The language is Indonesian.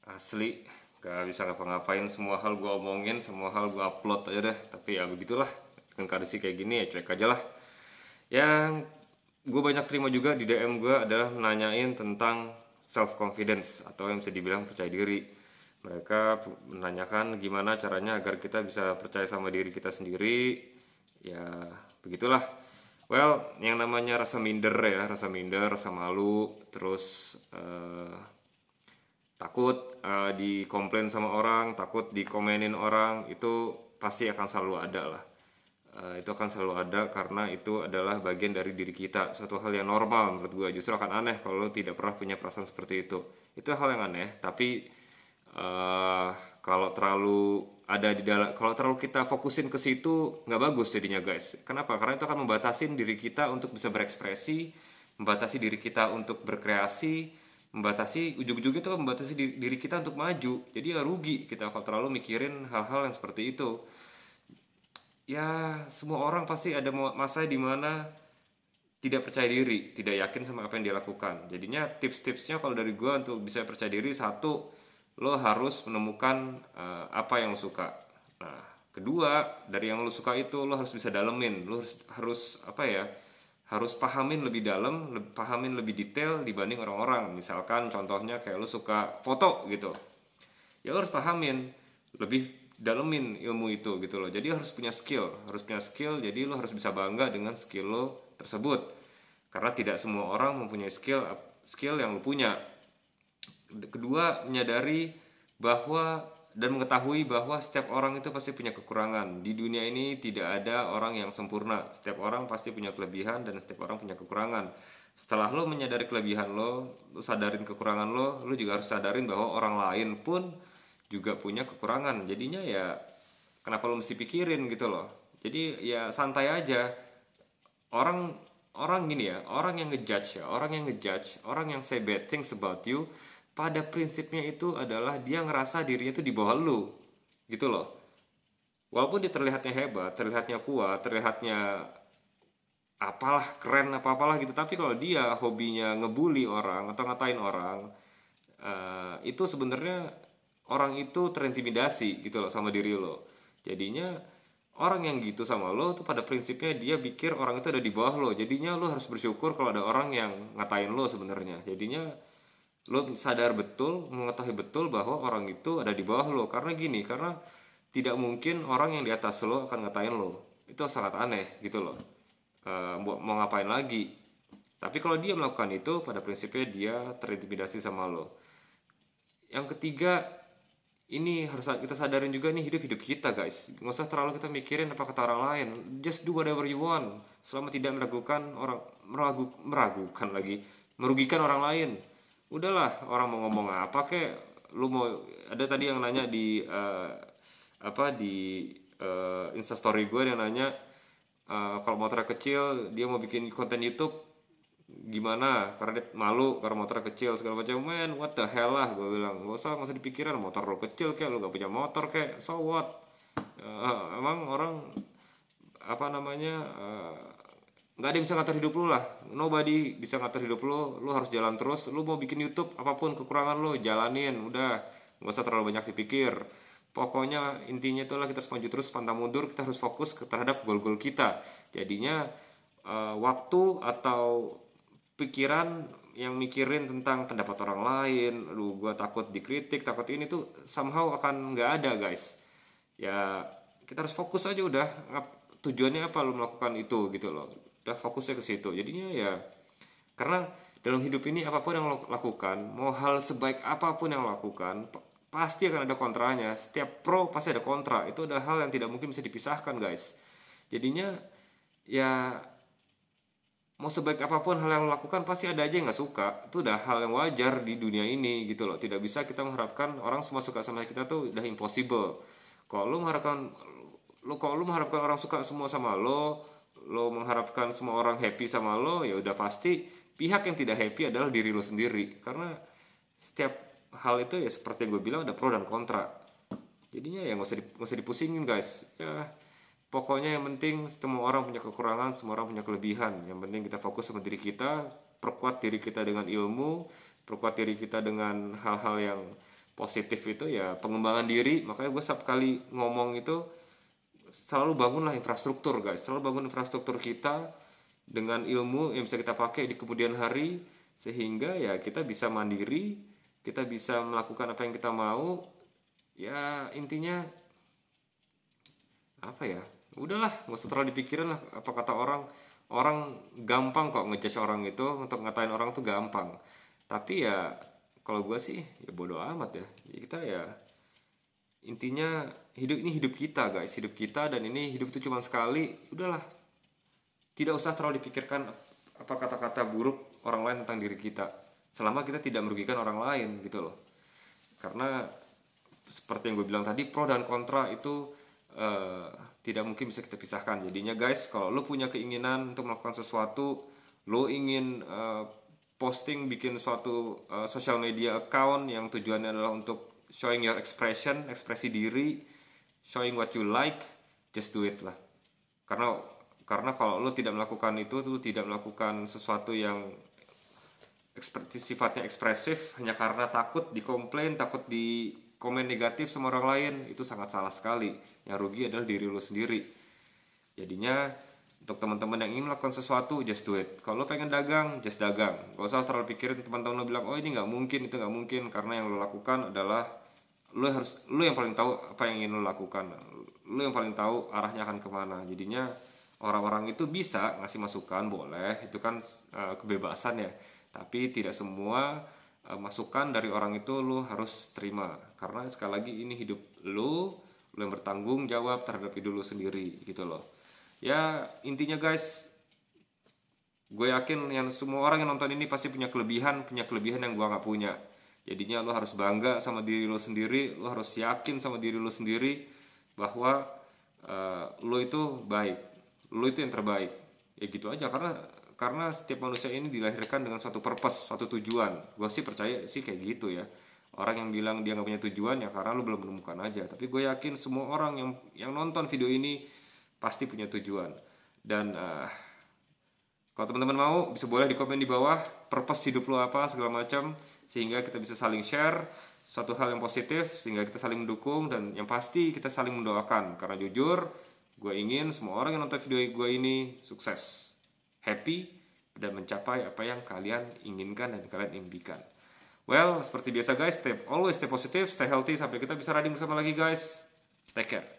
Asli, gak bisa ngapa-ngapain. Semua hal gue omongin, semua hal gue upload aja deh. Tapi ya begitulah, dengan kondisi kayak gini ya cuek aja lah. Yang gue banyak terima juga di DM gue adalah nanyain tentang self confidence atau yang bisa dibilang percaya diri. Mereka menanyakan gimana caranya agar kita bisa percaya sama diri kita sendiri. Ya begitulah. Well, yang namanya rasa minder ya, rasa minder, rasa malu, terus takut dikomplain sama orang, takut dikomenin orang, itu pasti akan selalu ada lah. Itu akan selalu ada karena itu adalah bagian dari diri kita, suatu hal yang normal menurut gue. Justru akan aneh kalau lo tidak pernah punya perasaan seperti itu hal yang aneh. Tapi eh, kalau terlalu ada di dalam, kalau terlalu kita fokusin ke situ nggak bagus jadinya guys. Kenapa? Karena itu akan membatasi diri kita untuk bisa berekspresi, membatasi diri kita untuk berkreasi, membatasi ujung-ujungnya itu membatasi diri kita untuk maju. Jadi ya rugi kita kalau terlalu mikirin hal-hal yang seperti itu. Ya semua orang pasti ada masa di mana tidak percaya diri, tidak yakin sama apa yang dia lakukan. Jadinya tips-tipsnya kalau dari gue untuk bisa percaya diri, satu, lo harus menemukan apa yang lo suka. Nah, kedua, dari yang lo suka itu lo harus bisa dalemin, lo harus apa ya? Harus pahamin lebih dalam, pahamin lebih detail dibanding orang-orang. Misalkan contohnya kayak lo suka foto gitu, ya lo harus pahamin lebih dalemin ilmu itu gitu loh. Jadi harus punya skill, jadi lo harus bisa bangga dengan skill lo tersebut karena tidak semua orang mempunyai skill yang lo punya. Kedua, menyadari bahwa dan mengetahui bahwa setiap orang itu pasti punya kekurangan. Di dunia ini tidak ada orang yang sempurna. Setiap orang pasti punya kelebihan dan setiap orang punya kekurangan. Setelah lo menyadari kelebihan lo sadarin kekurangan lo juga harus sadarin bahwa orang lain pun juga punya kekurangan. Jadinya ya kenapa lo mesti pikirin gitu loh. Jadi ya santai aja. Orang orang gini ya, orang yang say bad things about you, pada prinsipnya itu adalah dia ngerasa dirinya itu di bawah lu. Gitu loh. Walaupun dia terlihatnya hebat, terlihatnya kuat, terlihatnya apalah keren apa-apalah gitu, tapi kalau dia hobinya ngebully orang atau ngatain orang, itu sebenarnya orang itu terintimidasi gitu loh sama diri lo. Jadinya orang yang gitu sama lo tuh pada prinsipnya dia pikir orang itu ada di bawah lo. Jadinya lo harus bersyukur kalau ada orang yang ngatain lo sebenarnya. Jadinya lo sadar betul, mengetahui betul bahwa orang itu ada di bawah lo. Karena gini, karena tidak mungkin orang yang di atas lo akan ngatain lo. Itu sangat aneh gitu loh. Mau ngapain lagi? Tapi kalau dia melakukan itu, pada prinsipnya dia terintimidasi sama lo. Yang ketiga, ini harus kita sadarin juga nih, hidup kita guys. Nggak usah terlalu kita mikirin apa kata orang lain. Just do whatever you want, selama tidak meragukan lagi, merugikan orang lain. Udahlah, orang mau ngomong apa kek, lu mau. Ada tadi yang nanya di Instastory gue, yang nanya kalau motornya kecil dia mau bikin konten YouTube gimana, karena dia malu karena motornya kecil segala macam. Man, what the hell lah, gue bilang nggak usah dipikirin motor lo kecil kayak, lo gak punya motor kayak, so what. Emang orang apa namanya, nggak ada yang bisa ngatur hidup lu lah. Nobody bisa ngatur hidup lu harus jalan terus. Lu mau bikin YouTube, apapun kekurangan lu jalanin, udah, nggak usah terlalu banyak dipikir. Pokoknya intinya itulah, kita harus maju terus, pantang mundur. Kita harus fokus terhadap goal-goal kita. Jadinya waktu atau pikiran yang mikirin tentang pendapat orang lain, lu gua takut dikritik, takut ini tuh somehow akan nggak ada guys. Ya kita harus fokus aja udah. Tujuannya apa lu melakukan itu gitu loh. Udah fokusnya ke situ. Jadinya ya, karena dalam hidup ini apapun yang lo lakukan, mau hal sebaik apapun yang lo lakukan, pasti akan ada kontranya. Setiap pro pasti ada kontra. Itu adalah hal yang tidak mungkin bisa dipisahkan guys. Jadinya ya mau sebaik apapun hal yang lo lakukan, pasti ada aja yang nggak suka. Itu udah hal yang wajar di dunia ini gitu loh. Tidak bisa kita mengharapkan orang semua suka sama kita, tuh udah impossible. Kalau lu mengharapkan orang suka semua sama lo mengharapkan semua orang happy sama lo, ya udah pasti pihak yang tidak happy adalah diri lo sendiri. Karena setiap hal itu ya seperti yang gue bilang, ada pro dan kontra. Jadinya ya nggak usah dipusingin guys. Ya pokoknya yang penting semua orang punya kekurangan, semua orang punya kelebihan. Yang penting kita fokus sama diri kita, perkuat diri kita dengan ilmu, perkuat diri kita dengan hal-hal yang positif itu ya pengembangan diri. Makanya gue setiap kali ngomong itu selalu bangunlah infrastruktur guys, selalu bangun infrastruktur kita dengan ilmu yang bisa kita pakai di kemudian hari, sehingga ya kita bisa mandiri, kita bisa melakukan apa yang kita mau. Ya intinya apa ya, udahlah nggak usah terlalu dipikirin lah apa kata orang. Orang gampang kok ngejudge orang itu, untuk ngatain orang tuh gampang. Tapi ya kalau gue sih ya bodo amat ya. Kita ya intinya hidup ini hidup kita guys, hidup kita, dan ini hidup itu cuma sekali. Udahlah, tidak usah terlalu dipikirkan apa kata-kata buruk orang lain tentang diri kita, selama kita tidak merugikan orang lain gitu loh. Karena seperti yang gue bilang tadi, pro dan kontra itu tidak mungkin bisa kita pisahkan. Jadinya guys, kalau lo punya keinginan untuk melakukan sesuatu, lo ingin posting, bikin suatu social media account yang tujuannya adalah untuk showing your expression, ekspresi diri, showing what you like, just do it lah. Karena kalau lo tidak melakukan itu, lo tidak melakukan sesuatu yang sifatnya ekspresif hanya karena takut dikomplain, takut di komen negatif sama orang lain, itu sangat salah sekali. Yang rugi adalah diri lo sendiri. Jadinya untuk teman-teman yang ingin melakukan sesuatu, just do it. Kalau lo pengen dagang, just dagang. Gak usah terlalu pikirin teman-teman lo bilang, oh ini nggak mungkin, itu nggak mungkin. Karena yang lo lakukan adalah lo yang paling tahu apa yang ingin lo lakukan. Lo yang paling tahu arahnya akan kemana. Jadinya orang-orang itu bisa ngasih masukan, boleh, itu kan kebebasan ya. Tapi tidak semua masukan dari orang itu lo harus terima. Karena sekali lagi ini hidup lo yang bertanggung jawab terhadap hidup lo sendiri gitu loh. Ya intinya guys, gue yakin yang semua orang yang nonton ini pasti punya kelebihan yang gue nggak punya. Jadinya lo harus bangga sama diri lo sendiri, lo harus yakin sama diri lo sendiri bahwa lo itu baik, lo itu yang terbaik. Ya gitu aja, karena setiap manusia ini dilahirkan dengan suatu purpose, suatu tujuan. Gue sih percaya sih kayak gitu ya. Orang yang bilang dia nggak punya tujuan ya karena lo belum menemukan aja. Tapi gue yakin semua orang yang nonton video ini pasti punya tujuan. Dan kalau teman-teman mau, bisa boleh di komen di bawah purpose hidup lo apa segala macam, sehingga kita bisa saling share suatu hal yang positif, sehingga kita saling mendukung, dan yang pasti kita saling mendoakan. Karena jujur, gue ingin semua orang yang nonton video gue ini sukses, happy, dan mencapai apa yang kalian inginkan dan kalian impikan. Well, seperti biasa guys, always stay positive, stay healthy, sampai kita bisa riding bersama lagi guys. Take care.